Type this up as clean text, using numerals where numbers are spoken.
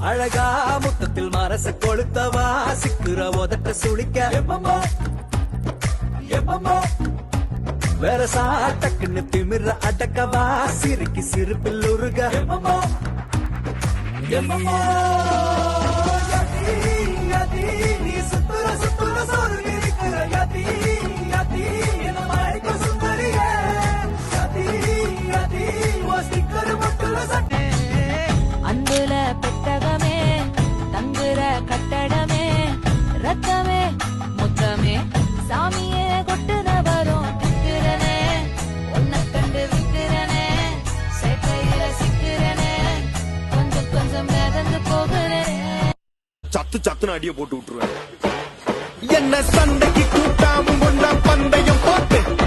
அழகா முத்தத்தில் மரச கொளுத்தவா சிக்குற உதட்ட சுளிக்க வேற சாட்டக்குன்னு திமிர அடக்கவா சிரிக்கி சிரிப்பில் உருக நீ சுத்துற சுத்துற சோறு இருக்கிற யதி யதி என்ன மாடிக்க சுந்தரியே யதி யதி ஓ ஸ்டிக்கர் மட்டுல சட்டே அன்புல பெட்டகமே தங்குற கட்டடமே ரத்தமே முத்தமே சாமியே கொட்டுன வரும் திக்கிறனே உன்னை கண்டு விக்கிறனே சேட்டையில சிக்கிறனே கொஞ்சம் கொஞ்சம் மிதந்து போகிறேன் சத்து சத்துன்னு அடிய போட்டு விட்டுருவேன் என்ன சண்டைக்கு கூட்டாம பந்தயம் போட்டு